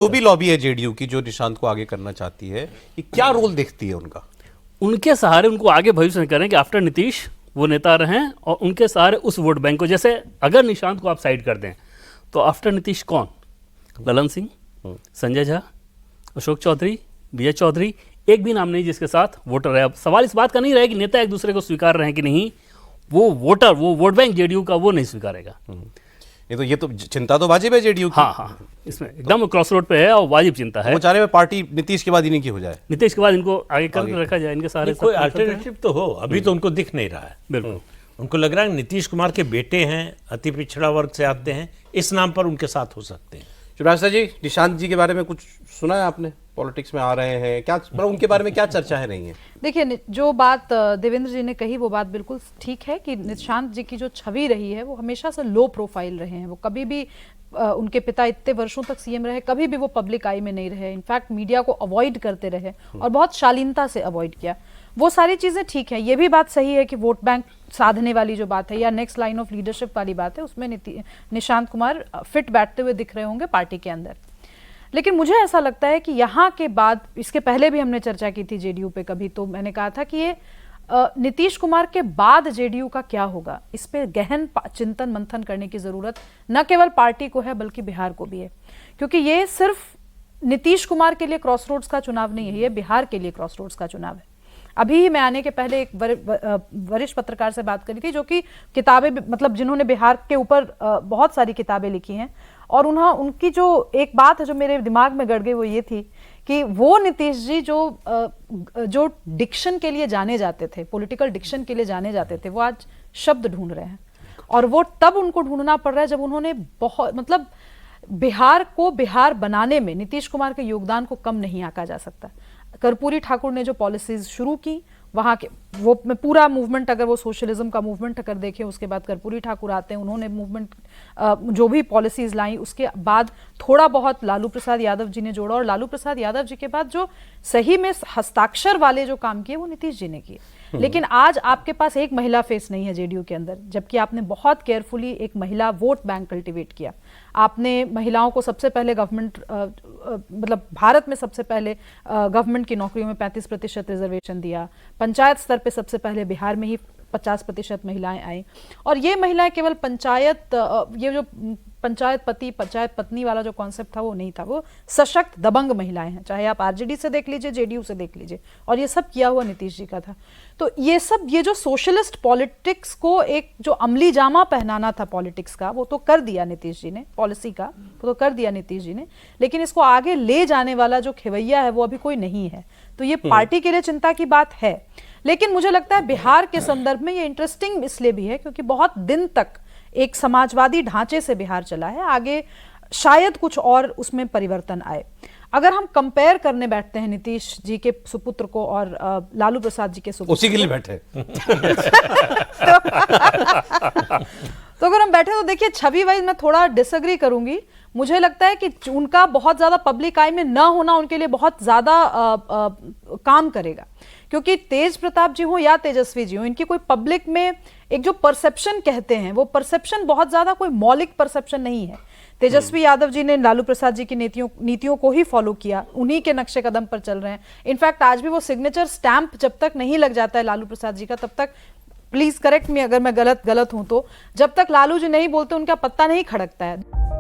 तो भी लॉबी है जेडीयू की जो निशांत को आगे करना चाहती है, ये क्या रोल देखती है उनका? उनके सहारे उनको आगे भविष्य में करें कि आफ्टर नीतीश वो नेता रहें और उनके सहारे उस वोट बैंक को, जैसे अगर निशांत को आप साइड कर दें तो आफ्टर नीतीश कौन? ललन सिंह, संजय झा, अशोक चौधरी, विजय चौधरी, एक भी नाम नहीं जिसके साथ वोटर है। अब सवाल इस बात का नहीं रहे कि नेता एक दूसरे को स्वीकार रहे हैं कि नहीं, वो वोटर, वो वोट बैंक जेडीयू का वो नहीं स्वीकारेगा। ये तो चिंता तो वाजिब है जेडीयू की। हाँ, इसमें एकदम क्रॉस रोड पे है और वाजिब चिंता है। वो चाह रहे हैं पार्टी नीतीश के बाद इन्हीं की हो जाए, नीतीश के बाद इनको आगे कर रखा जाए, इनके सारे कोई अल्टरनेटिव तो हो, अभी तो उनको दिख नहीं रहा है। बिल्कुल, उनको लग रहा है नीतीश कुमार के बेटे हैं, अति पिछड़ा वर्ग से आते हैं, इस नाम पर उनके साथ हो सकते हैं। शिवराज जी, निशांत जी के बारे में कुछ सुना है आपने? पॉलिटिक्स में आ रहे हैं क्या, मतलब उनके बारे में क्या चर्चा है नहीं है? देखिए, जो बात देवेंद्र जी ने कही वो बात बिल्कुल ठीक है कि निशांत जी की जो छवि रही है वो हमेशा से लो प्रोफाइल रहे हैं। वो कभी भी उनके पिता इतने वर्षों तक सीएम रहे, कभी भी वो पब्लिक आई में नहीं रहे। इनफैक्ट मीडिया को अवॉइड करते रहे और बहुत शालीनता से अवॉइड किया। वो सारी चीजें ठीक है। ये भी बात सही है कि वोट बैंक साधने वाली जो बात है या नेक्स्ट लाइन ऑफ लीडरशिप वाली बात है, उसमें निशांत कुमार फिट बैठते हुए दिख रहे होंगे पार्टी के अंदर। लेकिन मुझे ऐसा लगता है कि यहाँ के बाद, इसके पहले भी हमने चर्चा की थी जेडीयू पे कभी, तो मैंने कहा था कि ये नीतीश कुमार के बाद जेडीयू का क्या होगा, इस पे गहन चिंतन मंथन करने की जरूरत न केवल पार्टी को है बल्कि बिहार को भी है। क्योंकि ये सिर्फ नीतीश कुमार के लिए क्रॉसरोड्स का चुनाव नहीं है, ये बिहार के लिए क्रॉसरोड्स का चुनाव है। अभी मैं आने के पहले एक वरिष्ठ पत्रकार से बात करी थी जो कि किताबें, मतलब जिन्होंने बिहार के ऊपर बहुत सारी किताबें लिखी हैं, और उनकी जो एक बात है जो मेरे दिमाग में गड़ गई वो ये थी कि वो नीतीश जी जो डिक्शन के लिए जाने जाते थे, पॉलिटिकल डिक्शन के लिए जाने जाते थे, वो आज शब्द ढूंढ रहे हैं। और वो तब उनको ढूंढना पड़ रहा है जब उन्होंने बहुत, मतलब बिहार को बिहार बनाने में नीतीश कुमार के योगदान को कम नहीं आंका जा सकता। कर्पूरी ठाकुर ने जो पॉलिसीज शुरू की, वहाँ के वो पूरा मूवमेंट, अगर वो सोशलिज्म का मूवमेंट अगर देखें, उसके बाद कर्पूरी ठाकुर आते हैं, उन्होंने मूवमेंट जो भी पॉलिसीज लाई, उसके बाद थोड़ा बहुत लालू प्रसाद यादव जी ने जोड़ा, और लालू प्रसाद यादव जी के बाद जो सही में हस्ताक्षर वाले जो काम किए वो नीतीश जी ने किए। लेकिन आज आपके पास एक महिला फेस नहीं है जेडीयू के अंदर, जबकि आपने बहुत केयरफुली एक महिला वोट बैंक कल्टीवेट किया। आपने महिलाओं को सबसे पहले गवर्नमेंट, मतलब भारत में सबसे पहले गवर्नमेंट की नौकरियों में 35% रिजर्वेशन दिया। पंचायत स्तर पे सबसे पहले बिहार में ही 50% महिलाएं आई, और ये महिलाएं केवल पंचायत, ये जो पंचायत पति पंचायत पत्नी वाला जो कॉन्सेप्ट था वो नहीं था, वो सशक्त दबंग महिलाएं हैं, चाहे आप आरजेडी से देख लीजिए, जेडीयू से देख लीजिए, और ये सब किया हुआ नीतीश जी का था। तो ये सब, ये जो सोशलिस्ट पॉलिटिक्स को एक जो अमली जामा पहनाना था पॉलिटिक्स का, वो तो कर दिया नीतीश जी ने, पॉलिसी का वो तो कर दिया नीतीश जी ने, लेकिन इसको आगे ले जाने वाला जो खेवैया है वो अभी कोई नहीं है। तो ये पार्टी के लिए चिंता की बात है। लेकिन मुझे लगता है बिहार के संदर्भ में ये इंटरेस्टिंग इसलिए भी है क्योंकि बहुत दिन तक एक समाजवादी ढांचे से बिहार चला है, आगे शायद कुछ और उसमें परिवर्तन आए। अगर हम कंपेयर करने बैठते हैं नीतीश जी के सुपुत्र को और लालू प्रसाद जी के सुपुत्र, उसी के लिए बैठे तो अगर हम बैठे तो देखिए, छवि वाइज मैं थोड़ा डिसएग्री करूंगी। मुझे लगता है कि उनका बहुत ज्यादा पब्लिक आई में ना होना उनके लिए बहुत ज्यादा काम करेगा, क्योंकि तेज प्रताप जी हो या तेजस्वी जी हो, इनकी कोई पब्लिक में एक जो परसेप्शन कहते हैं, वो परसेप्शन बहुत ज्यादा कोई मौलिक परसेप्शन नहीं है। तेजस्वी यादव जी ने लालू प्रसाद जी की नीतियों को ही फॉलो किया, उन्हीं के नक्शे कदम पर चल रहे हैं। इनफैक्ट आज भी वो सिग्नेचर स्टैंप जब तक नहीं लग जाता है लालू प्रसाद जी का, तब तक, प्लीज करेक्ट मी अगर मैं गलत हूं तो, जब तक लालू जी नहीं बोलते उनका पत्ता नहीं खड़कता है।